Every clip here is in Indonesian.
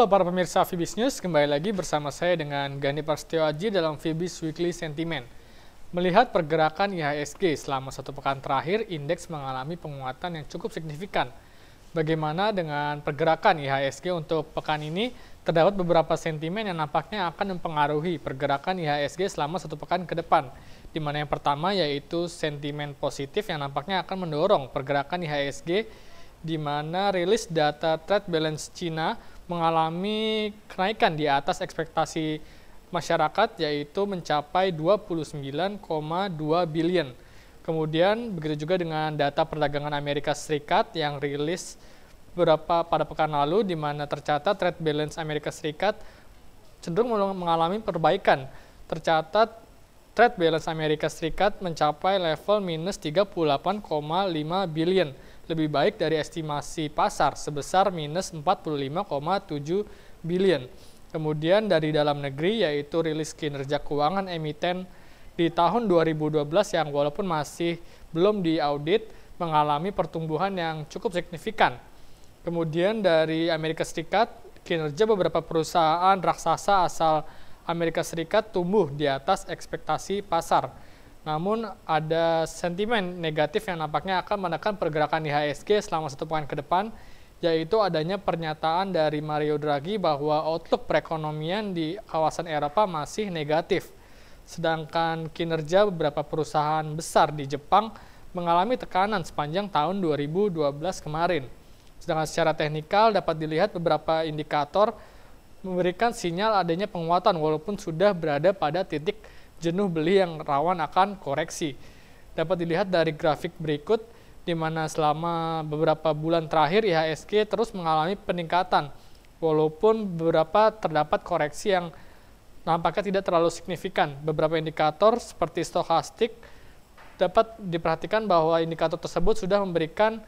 Halo para pemirsa Fibis News, kembali lagi bersama saya dengan Gani Prasetyo Aji dalam Fibis Weekly Sentiment. Melihat pergerakan IHSG selama satu pekan terakhir, indeks mengalami penguatan yang cukup signifikan. Bagaimana dengan pergerakan IHSG untuk pekan ini? Terdapat beberapa sentimen yang nampaknya akan mempengaruhi pergerakan IHSG selama satu pekan ke depan. Di mana yang pertama yaitu sentimen positif yang nampaknya akan mendorong pergerakan IHSG, di mana rilis data trade balance Cina mengalami kenaikan di atas ekspektasi masyarakat, yaitu mencapai 29,2 billion. Kemudian begitu juga dengan data perdagangan Amerika Serikat yang rilis pada pekan lalu, di mana tercatat trade balance Amerika Serikat cenderung mengalami perbaikan. Tercatat trade balance Amerika Serikat mencapai level minus 38,5 billion. Lebih baik dari estimasi pasar sebesar minus 45,7 billion. Kemudian dari dalam negeri yaitu rilis kinerja keuangan emiten di tahun 2012 yang walaupun masih belum diaudit mengalami pertumbuhan yang cukup signifikan. Kemudian dari Amerika Serikat, kinerja beberapa perusahaan raksasa asal Amerika Serikat tumbuh di atas ekspektasi pasar. Namun ada sentimen negatif yang nampaknya akan menekan pergerakan IHSG selama satu pekan ke depan, yaitu adanya pernyataan dari Mario Draghi bahwa outlook perekonomian di kawasan Eropa masih negatif. Sedangkan kinerja beberapa perusahaan besar di Jepang mengalami tekanan sepanjang tahun 2012 kemarin. Sedangkan secara teknikal dapat dilihat beberapa indikator memberikan sinyal adanya penguatan walaupun sudah berada pada titik jenuh beli yang rawan akan koreksi. Dapat dilihat dari grafik berikut, di mana selama beberapa bulan terakhir IHSG terus mengalami peningkatan, walaupun beberapa terdapat koreksi yang nampaknya tidak terlalu signifikan. Beberapa indikator seperti stokastik dapat diperhatikan bahwa indikator tersebut sudah memberikan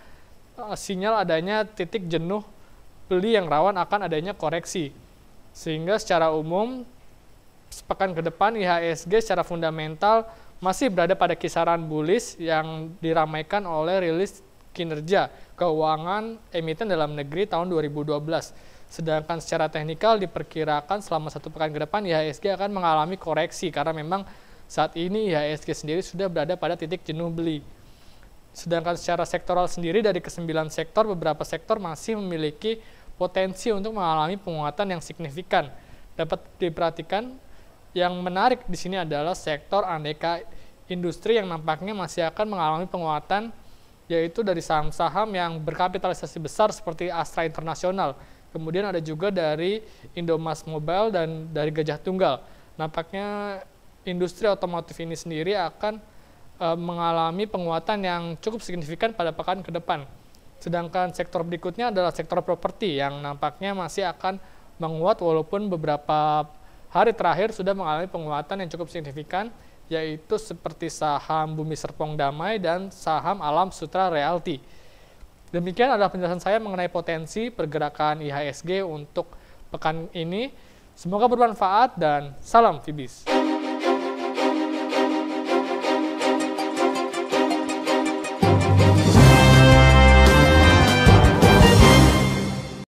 sinyal adanya titik jenuh beli yang rawan akan adanya koreksi. Sehingga secara umum, sepekan ke depan IHSG secara fundamental masih berada pada kisaran bullish yang diramaikan oleh rilis kinerja keuangan emiten dalam negeri tahun 2012. Sedangkan secara teknikal diperkirakan selama satu pekan ke depan IHSG akan mengalami koreksi karena memang saat ini IHSG sendiri sudah berada pada titik jenuh beli. Sedangkan secara sektoral sendiri dari ke-9 sektor, beberapa sektor masih memiliki potensi untuk mengalami penguatan yang signifikan. Dapat diperhatikan yang menarik di sini adalah sektor aneka industri yang nampaknya masih akan mengalami penguatan, yaitu dari saham-saham yang berkapitalisasi besar seperti Astra International. Kemudian ada juga dari Indomaret Mobile dan dari Gajah Tunggal. Nampaknya industri otomotif ini sendiri akan mengalami penguatan yang cukup signifikan pada pekan ke depan. Sedangkan sektor berikutnya adalah sektor properti yang nampaknya masih akan menguat walaupun beberapa hari terakhir sudah mengalami penguatan yang cukup signifikan, yaitu seperti saham Bumi Serpong Damai dan saham Alam Sutra Realty. Demikian adalah penjelasan saya mengenai potensi pergerakan IHSG untuk pekan ini. Semoga bermanfaat dan salam Fibis.